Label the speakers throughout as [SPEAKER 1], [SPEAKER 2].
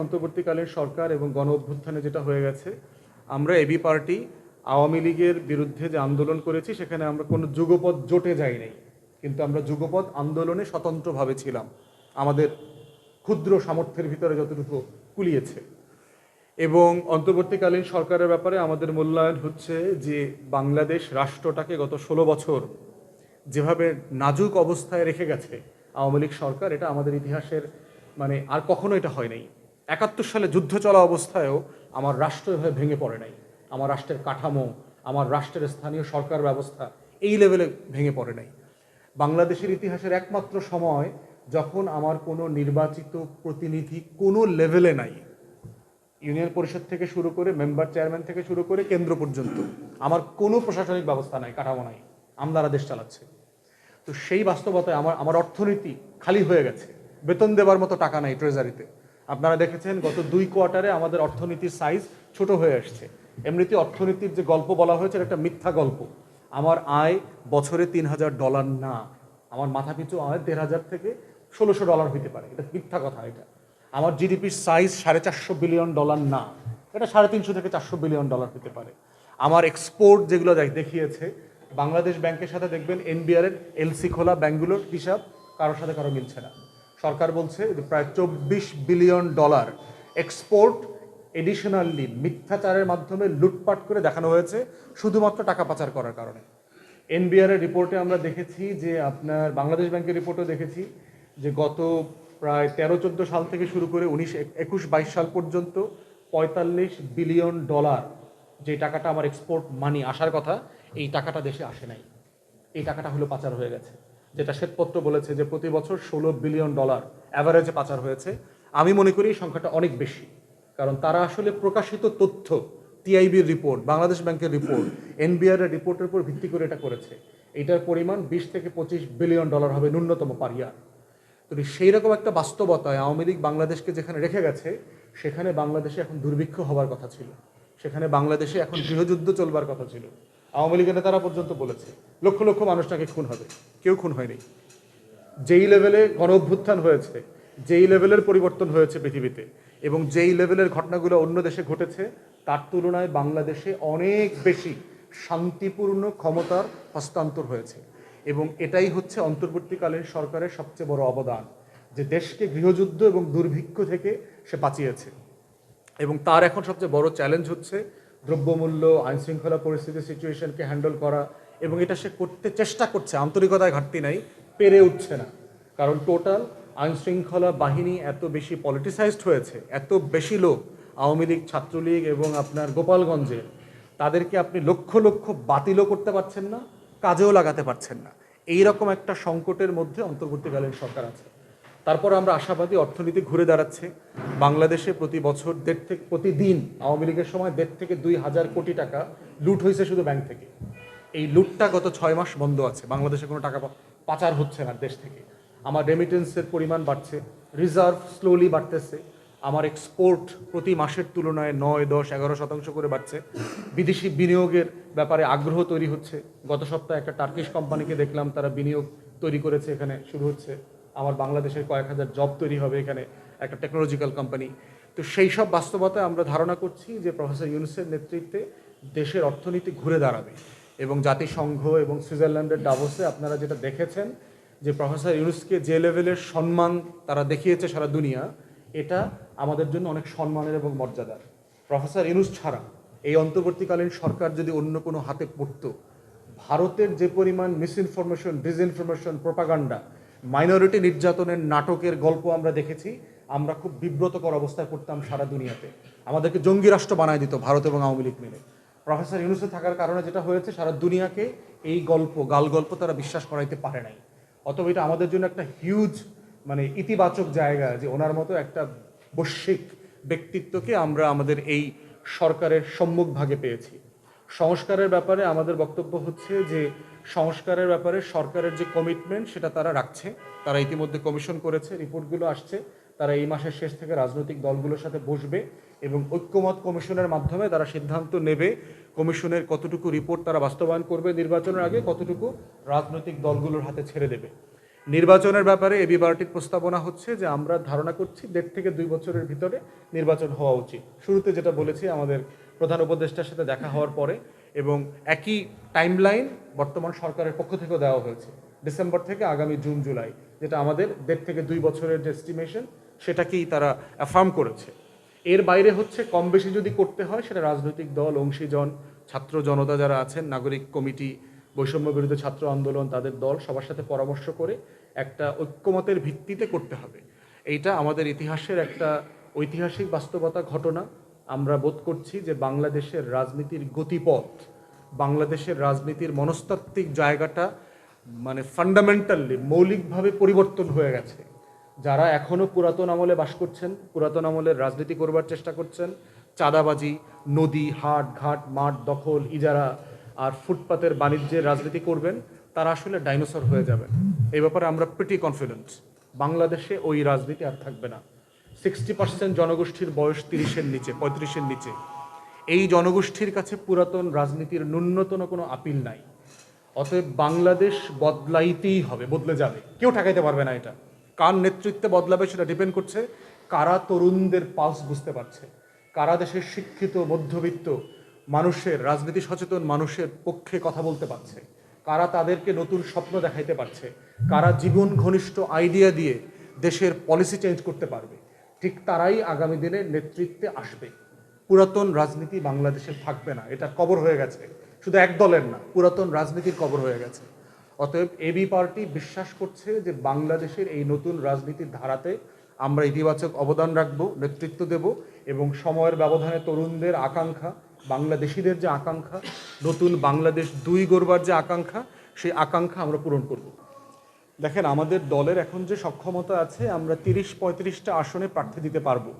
[SPEAKER 1] অন্তর্বর্তীকালীন সরকার এবং গণ অভ্যুত্থানে যেটা হয়ে গেছে, আমরা এবি পার্টি আওয়ামী লীগের বিরুদ্ধে যে আন্দোলন করেছি সেখানে আমরা কোনো যুগপৎ জোটে যাই নাই, কিন্তু আমরা যুগপৎ আন্দোলনে স্বতন্ত্রভাবে ছিলাম আমাদের ক্ষুদ্র সামর্থ্যের ভিতরে যতটুকু কুলিয়েছে। এবং অন্তর্বর্তীকালীন সরকারের ব্যাপারে আমাদের মূল্যায়ন হচ্ছে যে বাংলাদেশ রাষ্ট্রটাকে গত 16 বছর যেভাবে নাজুক অবস্থায় রেখে গেছে আওয়ামী লীগ সরকার, এটা আমাদের ইতিহাসের আর কখনো এটা হয় নাই। 71 সালে যুদ্ধ চলা অবস্থায়ও আমার রাষ্ট্র এভাবে ভেঙে পড়ে নাই। আমার রাষ্ট্রের কাঠামো, আমার রাষ্ট্রের স্থানীয় সরকার ব্যবস্থা এই লেভেলে ভেঙে পড়ে নাই। বাংলাদেশের ইতিহাসের একমাত্র সময় যখন আমার কোনো নির্বাচিত প্রতিনিধি কোনো লেভেলে নাই, ইউনিয়ন পরিষদ থেকে শুরু করে মেম্বার চেয়ারম্যান থেকে শুরু করে কেন্দ্র পর্যন্ত আমার কোনো প্রশাসনিক ব্যবস্থা নাই, কাঠামো নাই, আমলারা দেশ চালাচ্ছে। তো সেই বাস্তবতায় আমার অর্থনীতি খালি হয়ে গেছে, বেতন দেওয়ার মতো টাকা নাই ট্রেজারিতে। আপনারা দেখেছেন গত 2 কোয়ার্টারে আমাদের অর্থনীতির সাইজ ছোট হয়ে আসছে। এমনিতে অর্থনীতির যে গল্প বলা হয়েছে একটা মিথ্যা গল্প। আমার আয় বছরে $3000 না, আমার মাথাপিছু আয় $1500 থেকে $1600 হইতে পারে, এটা মিথ্যা কথা। এটা আমার জিডিপির সাইজ $450 বিলিয়ন না, এটা $350 থেকে $400 বিলিয়ন হতে পারে। আমার এক্সপোর্ট যেগুলো দেখিয়েছে, বাংলাদেশ ব্যাংকের সাথে দেখবেন এনবিআর এর এলসি খোলা ব্যাংকগুলোর হিসাব কারোর সাথে কারো মিলছে না। সরকার বলছে যে প্রায় $24 বিলিয়ন এক্সপোর্ট এডিশনালি মিথ্যাচারের মাধ্যমে লুটপাট করে দেখানো হয়েছে শুধুমাত্র টাকা পাচার করার কারণে। এনবিআর এর রিপোর্টে আমরা দেখেছি যে আপনার বাংলাদেশ ব্যাংকের রিপোর্টও দেখেছি যে গত প্রায় 13-14 সাল থেকে শুরু করে 19-21-22 সাল পর্যন্ত $45 বিলিয়ন যে টাকাটা আমার এক্সপোর্ট মানি আসার কথা, এই টাকাটা দেশে আসে নাই। এই টাকাটা হলো পাচার হয়ে গেছে। যেটা শ্বেতপত্র বলেছে যে প্রতি বছর $16 বিলিয়ন অ্যাভারেজে পাচার হয়েছে। আমি মনে করি এই সংখ্যাটা অনেক বেশি, কারণ তারা আসলে প্রকাশিত তথ্য, টিআইবির রিপোর্ট, বাংলাদেশ ব্যাংকের রিপোর্ট, এনবিআর এর রিপোর্টের উপর ভিত্তি করে এটা করেছে। এটার পরিমাণ $20 থেকে $25 বিলিয়ন হবে ন্যূনতম পার ইয়ার। তো সেই রকম একটা বাস্তবতায় আওয়ামী লীগ বাংলাদেশকে যেখানে রেখে গেছে, সেখানে বাংলাদেশে এখন দুর্ভিক্ষ হবার কথা ছিল, সেখানে বাংলাদেশে এখন গৃহযুদ্ধ চলবার কথা ছিল। আওয়ামী লীগের নেতারা পর্যন্ত বলেছে লক্ষ লক্ষ মানুষ নাকি খুন হবে, কেউ খুন হয়নি। যেই লেভেলে গণ অভ্যুত্থান হয়েছে, যেই লেভেলের পরিবর্তন হয়েছে পৃথিবীতে, এবং যেই লেভেলের ঘটনাগুলো অন্য দেশে ঘটেছে, তার তুলনায় বাংলাদেশে অনেক বেশি শান্তিপূর্ণ ক্ষমতার হস্তান্তর হয়েছে। এবং এটাই হচ্ছে অন্তর্বর্তীকালীন সরকারের সবচেয়ে বড় অবদান, যে দেশকে গৃহযুদ্ধ এবং দুর্ভিক্ষ থেকে সে বাঁচিয়েছে। এবং তার এখন সবচেয়ে বড় চ্যালেঞ্জ হচ্ছে দ্রব্যমূল্য, আইনশৃঙ্খলা পরিস্থিতি, সিচুয়েশনকে হ্যান্ডেল করা। এবং এটা সে করতে চেষ্টা করছে, আন্তরিকতায় ঘাটতি নাই, পেরে উঠছে না। কারণ টোটাল আইনশৃঙ্খলা বাহিনী এত বেশি পলিটিসাইজড হয়েছে, এত বেশি লোক আওয়ামী লীগ, ছাত্রলীগ এবং আপনার গোপালগঞ্জের, তাদেরকে আপনি লক্ষ লক্ষ বাতিলও করতে পারছেন না, কাজেও লাগাতে পারছেন না। এইরকম একটা সংকটের মধ্যে অন্তর্বর্তীকালীন সরকার আছে। তারপর আমরা আশাবাদী অর্থনীতি ঘুরে দাঁড়াচ্ছে। বাংলাদেশে প্রতি বছর প্রতিদিন আওয়ামী লীগের সময় 1.5 থেকে 2 হাজার কোটি টাকা লুট হয়েছে শুধু ব্যাংক থেকে। এই লুটটা গত 6 মাস বন্ধ আছে, বাংলাদেশে কোনো টাকা পাচার হচ্ছে না দেশ থেকে। আমার রেমিটেন্সের পরিমাণ বাড়ছে, রিজার্ভ স্লোলি বাড়তেছে, আমার এক্সপোর্ট প্রতি মাসের তুলনায় 9, 10, 11% করে বাড়ছে। বিদেশি বিনিয়োগের ব্যাপারে আগ্রহ তৈরি হচ্ছে। গত সপ্তাহে একটা টার্কিশ কোম্পানিকে দেখলাম, তারা বিনিয়োগ তৈরি করেছে, এখানে শুরু হচ্ছে। আমার বাংলাদেশের কয়েক হাজার জব তৈরি হবে এখানে, একটা টেকনোলজিক্যাল কোম্পানি। তো সেই সব বাস্তবতায় আমরা ধারণা করছি যে প্রফেসর ইউনূসের নেতৃত্বে দেশের অর্থনীতি ঘুরে দাঁড়াবে। এবং জাতিসংঘ এবং সুইজারল্যান্ডের ডাভোসে আপনারা যেটা দেখেছেন যে প্রফেসর ইউনূসকে যে লেভেলের সম্মান তারা দেখিয়েছে সারা দুনিয়া, এটা আমাদের জন্য অনেক সম্মানের এবং মর্যাদার। প্রফেসর ইউনূস ছাড়া এই অন্তর্বর্তীকালীন সরকার যদি অন্য কোনো হাতে পড়ত, ভারতের যে পরিমাণ মিসইনফরমেশন, ডিসইনফরমেশন, প্রোপাগান্ডা, মাইনরিটি নির্যাতনের নাটকের গল্প আমরা দেখেছি, আমরা খুব বিব্রতকর অবস্থায় পড়তাম সারা দুনিয়াতে। আমাদেরকে জঙ্গি রাষ্ট্র বানায় দিত ভারত এবং আওয়ামী লীগ মিলে। প্রফেসর ইউনূসে থাকার কারণে যেটা হয়েছে, সারা দুনিয়াকে এই গল্প, গাল গল্প তারা বিশ্বাস করাইতে পারে নাই। অতএব এটা আমাদের জন্য একটা হিউজ ইতিবাচক জায়গা যে ওনার মতো একটা বৈশ্বিক ব্যক্তিত্বকে আমরা আমাদের এই সরকারের সম্মুখ ভাগে পেয়েছি। সংস্কারের ব্যাপারে আমাদের বক্তব্য হচ্ছে যে সংস্কারের ব্যাপারে সরকারের যে কমিটমেন্ট সেটা তারা রাখছে। তারা ইতিমধ্যে কমিশন করেছে, রিপোর্টগুলো আসছে। তারা এই মাসের শেষ থেকে রাজনৈতিক দলগুলোর সাথে বসবে এবং ঐক্যমত কমিশনের মাধ্যমে তারা সিদ্ধান্ত নেবে কমিশনের কতটুকু রিপোর্ট তারা বাস্তবায়ন করবে নির্বাচনের আগে, কতটুকু রাজনৈতিক দলগুলোর হাতে ছেড়ে দেবে। নির্বাচনের ব্যাপারে এবি পার্টির প্রস্তাবনা হচ্ছে যে আমরা ধারণা করছি 1.5 থেকে 2 বছরের ভিতরে নির্বাচন হওয়া উচিত। শুরুতে যেটা বলেছি আমাদের প্রধান উপদেষ্টার সাথে দেখা হওয়ার পরে, এবং একই টাইমলাইন বর্তমান সরকারের পক্ষ থেকেও দেওয়া হয়েছে, ডিসেম্বর থেকে আগামী জুন জুলাই, যেটা আমাদের 1.5 থেকে 2 বছরের যে এস্টিমেশন সেটাকেই তারা অ্যাফার্ম করেছে। এর বাইরে হচ্ছে কম বেশি যদি করতে হয় সেটা রাজনৈতিক দল, অংশীজন, ছাত্র জনতা যারা আছেন, নাগরিক কমিটি, বৈষম্য বিরুদ্ধে ছাত্র আন্দোলন, তাদের দল সবার সাথে পরামর্শ করে একটা ঐক্যমতের ভিত্তিতে করতে হবে। এইটা আমাদের ইতিহাসের একটা ঐতিহাসিক বাস্তবতা, ঘটনা। আমরা বোধ করছি যে বাংলাদেশের রাজনীতির গতিপথ, বাংলাদেশের রাজনীতির মনস্তাত্ত্বিক জায়গাটা মানে ফান্ডামেন্টালি মৌলিকভাবে পরিবর্তন হয়ে গেছে। যারা এখনও পুরাতন আমলে বাস করছেন, পুরাতন আমলের রাজনীতি করবার চেষ্টা করছেন, চাঁদাবাজি, নদী, হাট, ঘাট, মাঠ দখল, ইজারা আর ফুটপাতের বাণিজ্যের রাজনীতি করবেন, তারা আসলে ডাইনোসর হয়ে যাবেন। এই ব্যাপারে আমরা প্রিটি কনফিডেন্ট। বাংলাদেশে ওই রাজনীতি আর থাকবে না। 60% জনগোষ্ঠীর বয়স 30-এর নিচে, 35-এর নিচে। এই জনগোষ্ঠীর কাছে পুরাতন রাজনীতির ন্যূনতম কোনো আপিল নাই। অতএব বাংলাদেশ বদলাইতেই হবে, বদলে যাবে, কেউ ঠেকাইতে পারবে না। এটা কার নেতৃত্বে বদলাবে সেটা ডিপেন্ড করছে কারা তরুণদের পালস বুঝতে পারছে, কারা দেশের শিক্ষিত মধ্যবিত্ত মানুষের, রাজনীতি সচেতন মানুষের পক্ষে কথা বলতে পারছে, কারা তাদেরকে নতুন স্বপ্ন দেখাইতে পারছে, কারা জীবন ঘনিষ্ঠ আইডিয়া দিয়ে দেশের পলিসি চেঞ্জ করতে পারবে, ঠিক তারাই আগামী দিনে নেতৃত্বে আসবে। পুরাতন রাজনীতি বাংলাদেশে থাকবে না, এটা কবর হয়ে গেছে। শুধু এক দলের না, পুরাতন রাজনীতির কবর হয়ে গেছে। অতএব এবি পার্টি বিশ্বাস করছে যে বাংলাদেশের এই নতুন রাজনীতির ধারাতে আমরা ইতিবাচক অবদান রাখব, নেতৃত্ব দেব, এবং সময়ের ব্যবধানে তরুণদের আকাঙ্ক্ষা, বাংলাদেশিদের যে আকাঙ্ক্ষা, নতুন বাংলাদেশ 2 গড়বার যে আকাঙ্ক্ষা, সেই আকাঙ্ক্ষা আমরা পূরণ করব। দেখেন, আমাদের দলের এখন যে সক্ষমতা আছে, আমরা 30-35টা আসনে প্রার্থী দিতে পারবো।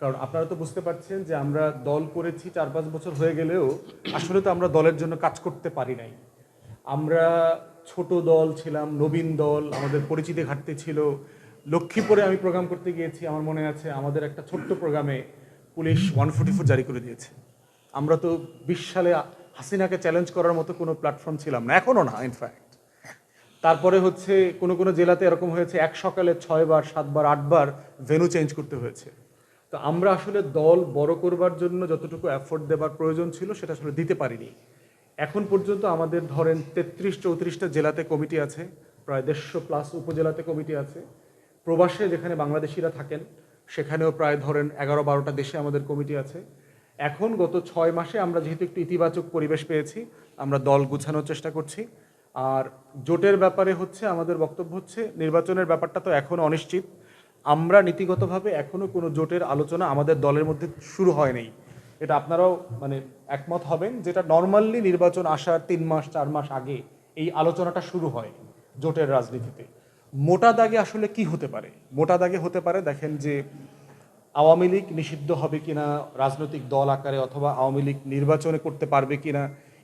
[SPEAKER 1] কারণ আপনারা তো বুঝতে পারছেন যে আমরা দল করেছি 4-5 বছর হয়ে গেলেও আসলে তো আমরা দলের জন্য কাজ করতে পারি নাই। আমরা ছোট দল ছিলাম, নবীন দল, আমাদের পরিচিতি ঘাটতি ছিল। লক্ষ্মীপুরে আমি প্রোগ্রাম করতে গিয়েছি, আমার মনে আছে আমাদের একটা ছোট্ট প্রোগ্রামে পুলিশ 144 জারি করে দিয়েছে। আমরা তো 20 সালে হাসিনাকে চ্যালেঞ্জ করার মতো কোনো প্ল্যাটফর্ম ছিলাম না, এখনও না ইনফ্যাক্ট। তারপরে হচ্ছে কোনো কোনো জেলাতে এরকম হয়েছে এক সকালে 6 বার 7 বার 8 বার ভেন্যু চেঞ্জ করতে হয়েছে। তো আমরা আসলে দল বড় করবার জন্য যতটুকু এফোর্ট দেবার প্রয়োজন ছিল সেটা আসলে দিতে পারিনি। এখন পর্যন্ত আমাদের ধরেন 33-34টা জেলাতে কমিটি আছে, প্রায় 150+ উপজেলাতে কমিটি আছে। প্রবাসে যেখানে বাংলাদেশিরা থাকেন সেখানেও প্রায় ধরেন 11-12টা দেশে আমাদের কমিটি আছে। এখন গত 6 মাসে আমরা যেহেতু একটু ইতিবাচক পরিবেশ পেয়েছি, আমরা দল গুছানোর চেষ্টা করছি। আর জোটের ব্যাপারে হচ্ছে আমাদের বক্তব্য হচ্ছে, নির্বাচনের ব্যাপারটা তো এখনও অনিশ্চিত। আমরা নীতিগতভাবে এখনও কোনো জোটের আলোচনা আমাদের দলের মধ্যে শুরু হয় নাই। এটা আপনারাও মানে একমত হবেন, যেটা নর্মালি নির্বাচন আসার 3 মাস 4 মাস আগে এই আলোচনাটা শুরু হয় জোটের রাজনীতিতে। মোটা দাগে আসলে কি হতে পারে? মোটা দাগে হতে পারে, দেখেন যে আওয়ামী লীগ নিষিদ্ধ হবে কিনা রাজনৈতিক দল আকারে, অথবা আওয়ামী লীগ নির্বাচনে করতে পারবে কিনা,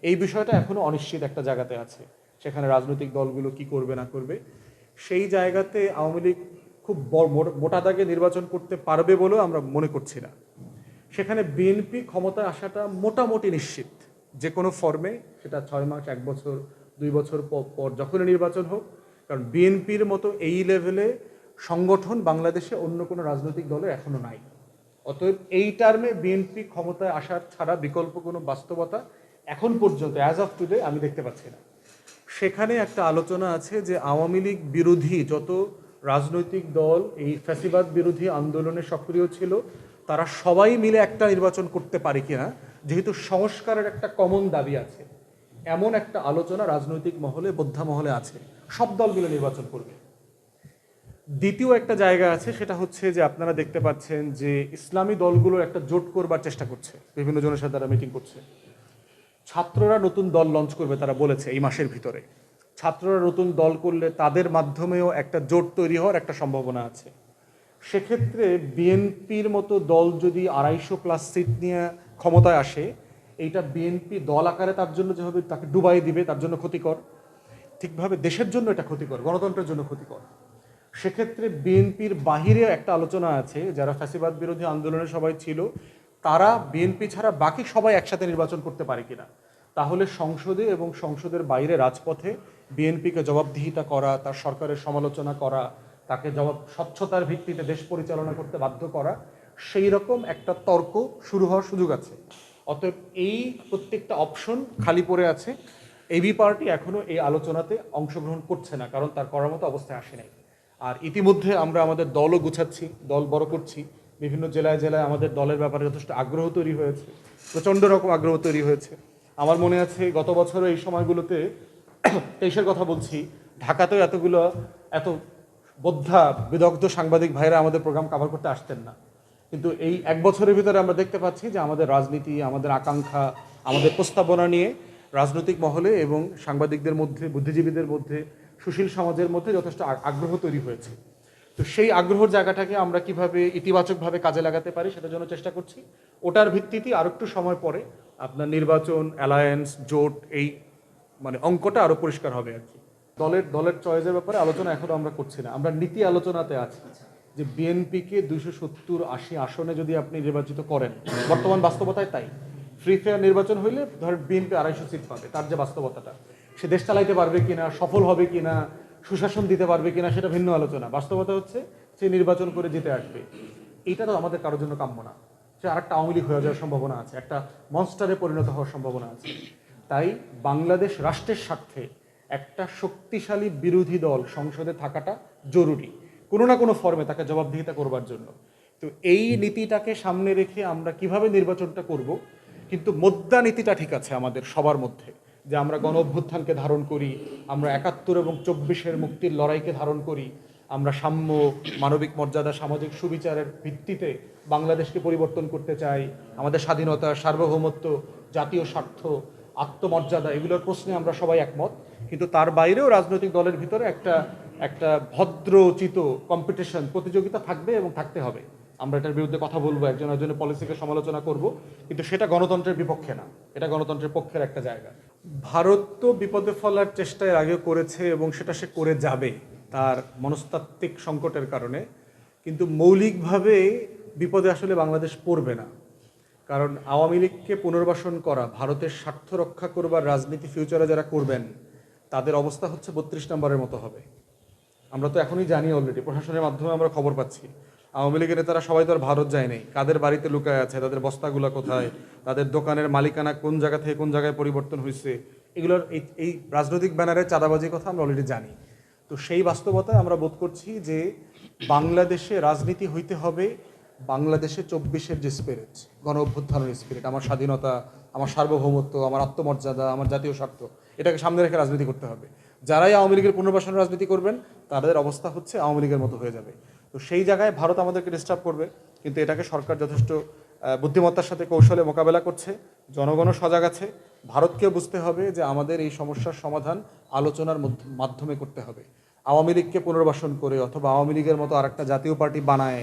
[SPEAKER 1] এই বিষয়টা এখনও অনিশ্চিত একটা জায়গাতে আছে। সেখানে রাজনৈতিক দলগুলো কি করবে না করবে, সেই জায়গাতে আওয়ামী লীগ খুব মোটা দাগে নির্বাচন করতে পারবে বলেও আমরা মনে করছি না। সেখানে বিএনপি ক্ষমতায় আসাটা মোটামুটি নিশ্চিত, যে কোনো ফর্মে, সেটা 6 মাস 1 বছর 2 বছর পর যখনই নির্বাচন হোক। কারণ বিএনপির মতো এই লেভেলে সংগঠন বাংলাদেশে অন্য কোনো রাজনৈতিক দলের এখনো নাই। অতএব এই টার্মে বিএনপি ক্ষমতায় আসার ছাড়া বিকল্প কোনো বাস্তবতা এখন পর্যন্ত অ্যাজ অফ টুডে আমি দেখতে পাচ্ছি না। সেখানে একটা আলোচনা আছে যে আওয়ামী লীগ বিরোধী যত রাজনৈতিক দল এই ফ্যাসিবাদ বিরোধী আন্দোলনে সক্রিয় ছিল, তারা সবাই মিলে একটা নির্বাচন করতে পারে কিনা, যেহেতু সংস্কারের একটা কমন দাবি আছে, এমন একটা আলোচনা রাজনৈতিক মহলে, বোদ্ধা মহলে আছে। সব দল মিলে নির্বাচন করবে। দ্বিতীয় একটা জায়গা আছে, সেটা হচ্ছে যে আপনারা দেখতে পাচ্ছেন যে ইসলামী দলগুলো একটা জোট করবার চেষ্টা করছে, বিভিন্ন জনের সাথে তারা মিটিং করছে। ছাত্ররা নতুন দল লঞ্চ করবে, তারা বলেছে এই মাসের ভিতরে। ছাত্ররা নতুন দল করলে তাদের মাধ্যমেও একটা জোট তৈরি হওয়ার একটা সম্ভাবনা আছে। সেক্ষেত্রে বিএনপির মতো দল যদি 250+ সিট নিয়ে ক্ষমতায় আসে, এইটা বিএনপি দল আকারে তার জন্য যেভাবে তাকে ডুবাই দিবে, তার জন্য ক্ষতিকর। ঠিকভাবে দেশের জন্য এটা ক্ষতিকর, গণতন্ত্রের জন্য ক্ষতিকর। সেক্ষেত্রে বিএনপির বাহিরে একটা আলোচনা আছে, যারা ফ্যাসিবাদ বিরোধী আন্দোলনে সবাই ছিল, তারা বিএনপি ছাড়া বাকি সবাই একসাথে নির্বাচন করতে পারে কিনা। তাহলে সংসদে এবং সংসদের বাইরে রাজপথে বিএনপিকে জবাবদিহিতা করা, তার সরকারের সমালোচনা করা, তাকে স্বচ্ছতার ভিত্তিতে দেশ পরিচালনা করতে বাধ্য করা, সেই রকম একটা তর্ক শুরু হওয়ার সুযোগ আছে। অতএব এই প্রত্যেকটা অপশন খালি পড়ে আছে। এবি পার্টি এখনো এই আলোচনাতে অংশগ্রহণ করছে না, কারণ তার করার মতো অবস্থায় আসে নাই। আর ইতিমধ্যে আমরা আমাদের দলও গুছাচ্ছি, দল বড় করছি। বিভিন্ন জেলায় জেলায় আমাদের দলের ব্যাপারে যথেষ্ট আগ্রহ তৈরি হয়েছে, প্রচণ্ড রকম আগ্রহ তৈরি হয়েছে। আমার মনে আছে গত বছরও এই সময়গুলোতে 23-এর কথা বলছি, ঢাকাতেও এত বোদ্ধা বিদগ্ধ সাংবাদিক ভাইরা আমাদের প্রোগ্রাম কভার করতে আসতেন না। কিন্তু এই এক বছরের ভিতরে আমরা দেখতে পাচ্ছি যে আমাদের রাজনীতি, আমাদের আকাঙ্ক্ষা, আমাদের প্রস্তাবনা নিয়ে রাজনৈতিক মহলে এবং সাংবাদিকদের মধ্যে, বুদ্ধিজীবীদের মধ্যে, সুশীল সমাজের মধ্যে যথেষ্ট আগ্রহ তৈরি হয়েছে। তো সেই আগ্রহের জায়গাটাকে আমরা কিভাবে ইতিবাচকভাবে কাজে লাগাতে পারি সেটার জন্য চেষ্টা করছি। ওটার ভিত্তিতে আরও একটু সময় পরে আপনার নির্বাচন, অ্যালায়েন্স, জোট, এই অঙ্কটা আরও পরিষ্কার হবে আর কি। দলের চয়েসের ব্যাপারে আলোচনা এখনো আমরা করছি না, আমরা নীতি আলোচনাতে আছি যে বিএনপিকে 270-80 আসনে যদি আপনি নির্বাচিত করেন, বর্তমান বাস্তবতায় তাই। ফ্রি ফেয়ার নির্বাচন হইলে ধরেন বিএনপি 250 সিট পাবে, তার যে বাস্তবতাটা, সে দেশ চালাইতে পারবে কিনা, সফল হবে কিনা, সুশাসন দিতে পারবে কিনা, সেটা ভিন্ন আলোচনা। বাস্তবতা হচ্ছে সে নির্বাচন করে জিতে আসবে। এইটা তো আমাদের কারোর জন্য কাম্য না। সে আরেকটা আওয়ামী লীগ হয়ে যাওয়ার সম্ভাবনা আছে, একটা মনস্টারে পরিণত হওয়ার সম্ভাবনা আছে। তাই বাংলাদেশ রাষ্ট্রের স্বার্থে একটা শক্তিশালী বিরোধী দল সংসদে থাকাটা জরুরি, কোনো না কোনো ফর্মে তাকে জবাবদিহিতা করবার জন্য। তো এই নীতিটাকে সামনে রেখে আমরা কিভাবে নির্বাচনটা করব, কিন্তু মোদ্দা নীতিটা ঠিক আছে আমাদের সবার মধ্যে, যে আমরা গণ অভ্যুত্থানকে ধারণ করি, আমরা 71 এবং 24-এর মুক্তির লড়াইকে ধারণ করি, আমরা সাম্য, মানবিক মর্যাদা, সামাজিক সুবিচারের ভিত্তিতে বাংলাদেশকে পরিবর্তন করতে চাই, আমাদের স্বাধীনতা, সার্বভৌমত্ব, জাতীয় স্বার্থ, আত্মমর্যাদা, এগুলোর প্রশ্নে আমরা সবাই একমত। কিন্তু তার বাইরেও রাজনৈতিক দলের ভিতরে একটা ভদ্রোচিত কম্পিটিশন, প্রতিযোগিতা থাকবে এবং থাকতে হবে। আমরা এটার বিরুদ্ধে কথা বলবো, একজন একজনের পলিসিকে সমালোচনা করব, কিন্তু সেটা গণতন্ত্রের বিপক্ষে না, এটা গণতন্ত্রের পক্ষের একটা জায়গা। ভারত তো বিপদে ফেলার চেষ্টা এর আগে করেছে এবং সেটা সে করে যাবে তার মনস্তাত্ত্বিক সংকটের কারণে, কিন্তু মৌলিকভাবে বিপদে আসলে বাংলাদেশ পড়বে না। কারণ আওয়ামী লীগকে পুনর্বাসন করা, ভারতের স্বার্থ রক্ষা করবার রাজনীতি ফিউচারে যারা করবেন তাদের অবস্থা হচ্ছে 32 নম্বরের মতো হবে। আমরা তো এখনই জানি, অলরেডি প্রশাসনের মাধ্যমে আমরা খবর পাচ্ছি আওয়ামী লীগের নেতারা সবাই তো আর ভারত যায় নাই, কাদের বাড়িতে লুকায় আছে, তাদের বস্তাগুলো কোথায়, তাদের দোকানের মালিকানা কোন জায়গা থেকে কোন জায়গায় পরিবর্তন হয়েছে, এগুলোর এই রাজনৈতিক ব্যানারে চাঁদাবাজির কথা আমরা অলরেডি জানি। তো সেই বাস্তবতায় আমরা বোধ করছি যে বাংলাদেশে রাজনীতি হইতে হবে বাংলাদেশে 24-এর যে স্পিরিট, গণ অভ্যুত্থানের স্পিরিট, আমার স্বাধীনতা, আমার সার্বভৌমত্ব, আমার আত্মমর্যাদা, আমার জাতীয় স্বার্থ, এটাকে সামনে রেখে রাজনীতি করতে হবে। যারাই আওয়ামী লীগের পুনর্বাসনের রাজনীতি করবেন তাদের অবস্থা হচ্ছে আওয়ামী লীগের মতো হয়ে যাবে। তো সেই জায়গায় ভারত আমাদেরকে ডিস্টার্ব করবে, কিন্তু এটাকে সরকার যথেষ্ট বুদ্ধিমত্তার সাথে কৌশলে মোকাবেলা করছে, জনগণও সজাগ আছে। ভারতকেও বুঝতে হবে যে আমাদের এই সমস্যার সমাধান আলোচনার মাধ্যমে করতে হবে। আওয়ামী লীগকে পুনর্বাসন করে অথবা আওয়ামী লীগের মতো আরেকটা জাতীয় পার্টি বানায়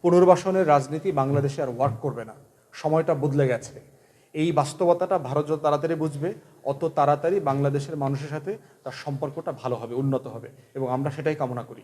[SPEAKER 1] পুনর্বাসনের রাজনীতি বাংলাদেশে আর ওয়ার্ক করবে না, সময়টা বদলে গেছে। এই বাস্তবতাটা ভারত যত তাড়াতাড়ি বুঝবে, অত তাড়াতাড়ি বাংলাদেশের মানুষের সাথে তার সম্পর্কটা ভালো হবে, উন্নত হবে, এবং আমরা সেটাই কামনা করি।